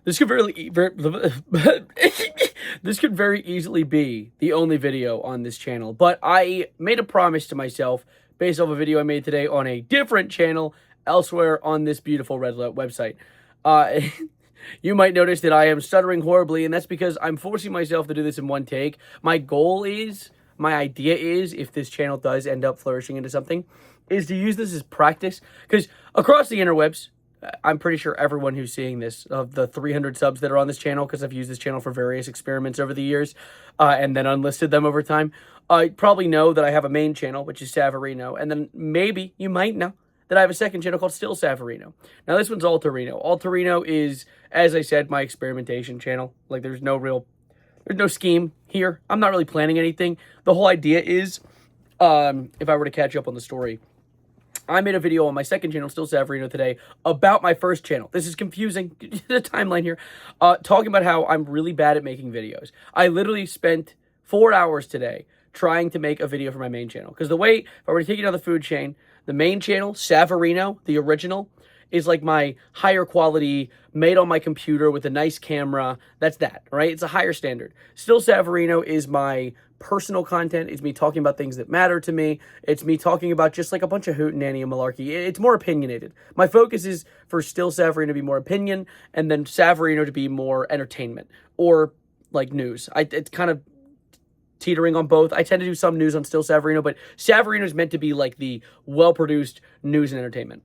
This could this could very easily be the only video on this channel, but I made a promise to myself based off a video I made today on a different channel elsewhere on this beautiful red website. Uh, you might notice that I am stuttering horribly, and that's because I'm forcing myself to do this in one take. My idea is, if this channel does end up flourishing into something, is to use this as practice, because across the interwebs, I'm pretty sure everyone who's seeing this, of the 300 subs that are on this channel, because I've used this channel for various experiments over the years, and then unlisted them over time, probably know that I have a main channel, which is Savarino, and then maybe you might know that I have a second channel called Still Savarino. Now this one's Altarino. Altarino is, as I said, my experimentation channel. Like, there's no scheme here. I'm not really planning anything. The whole idea is, if I were to catch up on the story, I made a video on my second channel, Still Savarino, today about my first channel. This is confusing, the timeline here. Talking about how I'm really bad at making videos. I literally spent 4 hours today trying to make a video for my main channel. Because the way, if I were to take it down the food chain, the main channel, Savarino, the original, is like my higher quality, made on my computer with a nice camera. That's that, right? It's a higher standard. Still Savarino is my personal content. It's me talking about things that matter to me. It's me talking about just like a bunch of hootenanny and malarkey. It's more opinionated. My focus is for Still Savarino to be more opinion, and then Savarino to be more entertainment or like news. It's kind of teetering on both. I tend to do some news on Still Savarino, but Savarino is meant to be like the well-produced news and entertainment.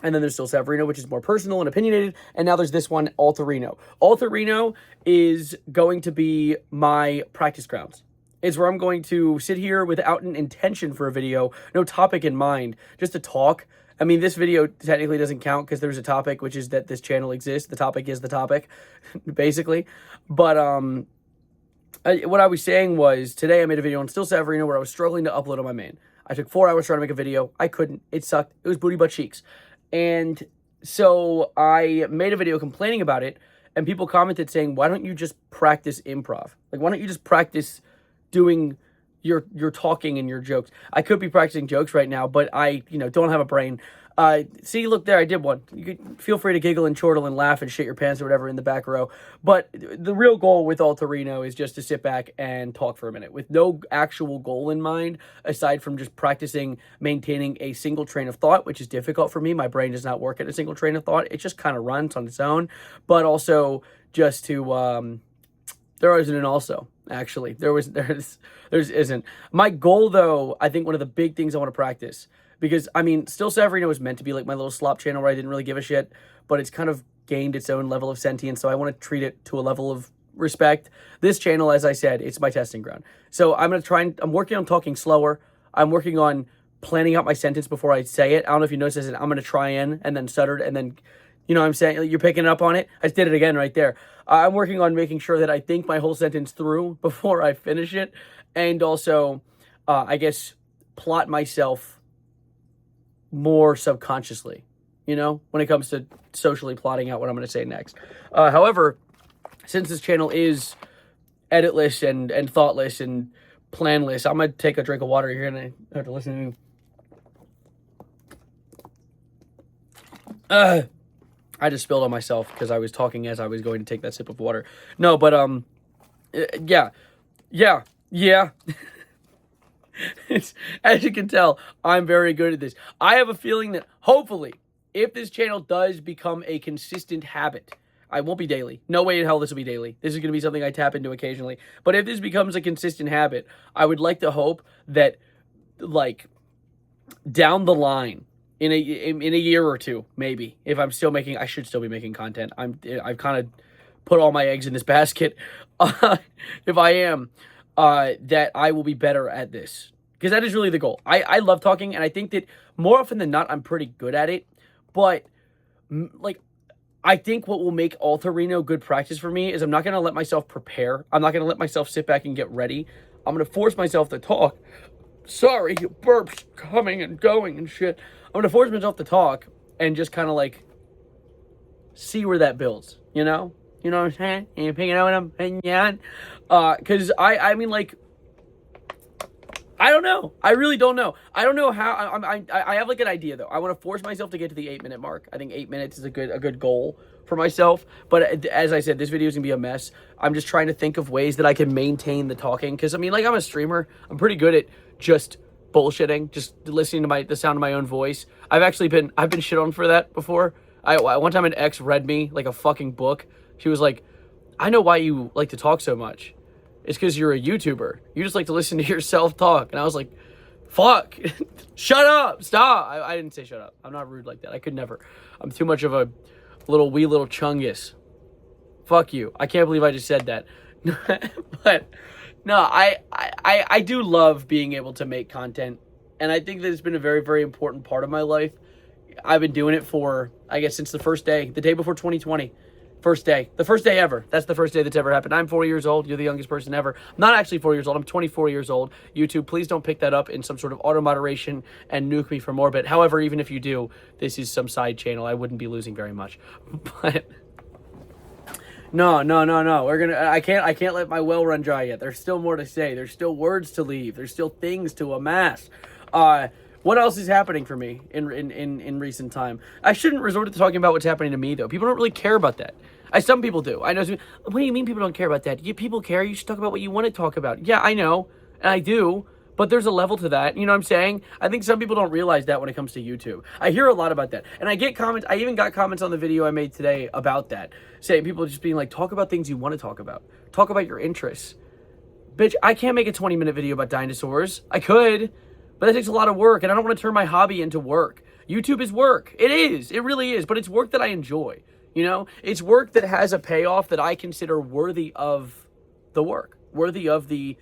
And then there's Still Savarino, which is more personal and opinionated. And now there's this one, Altarino. Altarino is going to be my practice grounds. It's where I'm going to sit here without an intention for a video, no topic in mind, just to talk. I mean, this video technically doesn't count because there's a topic, which is that this channel exists. The topic is the topic, basically. But what I was saying was, today I made a video on Still Savarino where I was struggling to upload on my main. I took 4 hours trying to make a video. I couldn't. It sucked. It was booty butt cheeks. And so I made a video complaining about it, and people commented saying, why don't you just practice improv? Like, why don't you just practice doing your talking and your jokes? I could be practicing jokes right now, but I, don't have a brain. See, look there, I did one. You could feel free to giggle and chortle and laugh and shit your pants or whatever in the back row. But the real goal with Altarino is just to sit back and talk for a minute with no actual goal in mind, aside from just practicing maintaining a single train of thought, which is difficult for me. My brain does not work at a single train of thought. It just kind of runs on its own. But also just to, there isn't an also, actually. There isn't. My goal, though, I think one of the big things I want to practice, because, I mean, Still Savarino was meant to be like my little slop channel where I didn't really give a shit, but it's kind of gained its own level of sentience, so I want to treat it to a level of respect. This channel, as I said, it's my testing ground. So I'm going to try and, I'm working on talking slower. I'm working on planning out my sentence before I say it. I don't know if you noticed this, I'm going to try in and then stuttered and then, you know what I'm saying? You're picking up on it? I just did it again right there. I'm working on making sure that I think my whole sentence through before I finish it, and also, I guess, plot myself more subconsciously, when it comes to socially plotting out what I'm going to say next. However, since this channel is editless and thoughtless and planless, I'm going to take a drink of water. You're going to have to listen to me. I just spilled on myself because I was talking as I was going to take that sip of water. No, but, yeah. As you can tell, I'm very good at this. I have a feeling that, hopefully, if this channel does become a consistent habit, I won't be daily. No way in hell this will be daily. This is going to be something I tap into occasionally. But if this becomes a consistent habit, I would like to hope that, like, down the line, in a year or two, maybe, if I'm still making, I should still be making content. I've kind of put all my eggs in this basket. If I am, that I will be better at this, because that is really the goal. I love talking, and I think that more often than not, I'm pretty good at it. But like, I think what will make Altarino good practice for me is I'm not going to let myself prepare. I'm not going to let myself sit back and get ready. I'm going to force myself to talk. Sorry, burps coming and going and shit. I'm going to force myself to talk and just kind of like see where that builds, You know what I'm saying? You picking out what I'm picking on? Because I mean, like, I don't know. I really don't know. I don't know how. I have like an idea though. I want to force myself to get to the 8-minute mark. I think 8 minutes is a good goal for myself. But as I said, this video is going to be a mess. I'm just trying to think of ways that I can maintain the talking. Because, I mean, like, I'm a streamer. I'm pretty good at just bullshitting, just listening to the sound of my own voice. I've been shit on for that before. One time an ex read me like a fucking book. She was like, I know why you like to talk so much. It's because you're a YouTuber. You just like to listen to yourself talk. And I was like, fuck, shut up, stop. I didn't say shut up. I'm not rude like that. I could never. I'm too much of a wee little chungus. Fuck you. I can't believe I just said that. But no, I do love being able to make content. And I think that it's been a very, very important part of my life. I've been doing it for, I guess, since the first day, the day before 2020. First day. The first day ever. That's the first day that's ever happened. I'm 4 years old. You're the youngest person ever. I'm not actually 4 years old. I'm 24 years old. YouTube, please don't pick that up in some sort of auto-moderation and nuke me from orbit. However, even if you do, this is some side channel. I wouldn't be losing very much. But no. I can't let my well run dry yet. There's still more to say. There's still words to leave. There's still things to amass. What else is happening for me in recent time? I shouldn't resort to talking about what's happening to me, though. People don't really care about that. Some people do. I know. What do you mean people don't care about that? People care. You should talk about what you want to talk about. Yeah, I know. And I do. But there's a level to that. You know what I'm saying? I think some people don't realize that when it comes to YouTube. I hear a lot about that. And I get comments. I even got comments on the video I made today about that. Saying people just being like, talk about things you want to talk about. Talk about your interests. Bitch, I can't make a 20-minute video about dinosaurs. I could. But that takes a lot of work. And I don't want to turn my hobby into work. YouTube is work. It is. It really is. But it's work that I enjoy. You know, it's work that has a payoff that I consider worthy of the work, worthy of the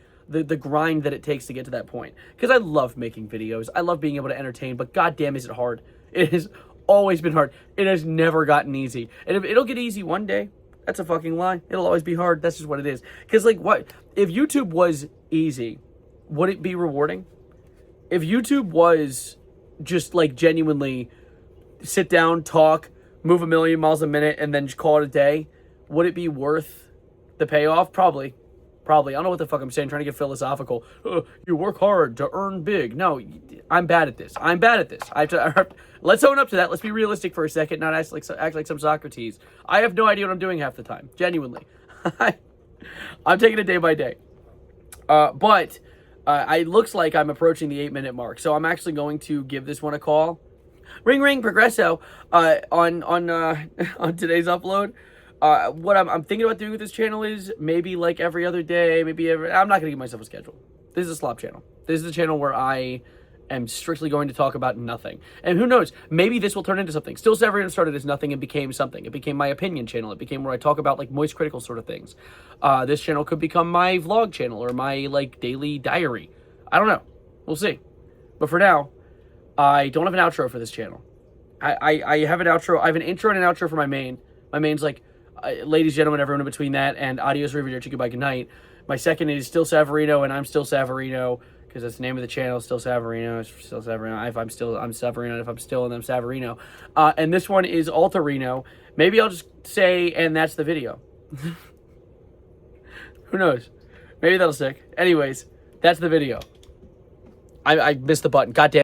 grind that it takes to get to that point. Because I love making videos. I love being able to entertain, but goddamn is it hard. It has always been hard. It has never gotten easy. And if it'll get easy one day, that's a fucking lie. It'll always be hard. That's just what it is. Because, like, what? If YouTube was easy, would it be rewarding? If YouTube was just, like, genuinely sit down, talk, move 1,000,000 miles a minute, and then just call it a day, would it be worth the payoff? Probably. I don't know what the fuck I'm saying, trying to get philosophical. You work hard to earn big. No, I'm bad at this. Let's own up to that. Let's be realistic for a second, not act like some Socrates. I have no idea what I'm doing half the time. Genuinely. I'm taking it day by day. But it looks like I'm approaching the 8-minute mark, so I'm actually going to give this one a call. Ring, ring, Progresso, on today's upload. What I'm thinking about doing with this channel is maybe like every other day, I'm not going to give myself a schedule. This is a slop channel. This is a channel where I am strictly going to talk about nothing. And who knows, maybe this will turn into something. Still Severino started as nothing and became something. It became my opinion channel. It became where I talk about like moist critical sort of things. This channel could become my vlog channel or my like daily diary. I don't know. We'll see. But for now, I don't have an outro for this channel. I have an outro. I have an intro and an outro for my main. My main's like, ladies, gentlemen, everyone in between that, and adios, arrivederci, goodbye, good night. My second is still Savarino, and I'm still Savarino, because that's the name of the channel, still Savarino. It's still Savarino. If I'm Savarino, if I'm still, and I'm Savarino. And this one is Altarino. Maybe I'll just say, and that's the video. Who knows? Maybe that'll stick. Anyways, that's the video. I missed the button. Goddamn.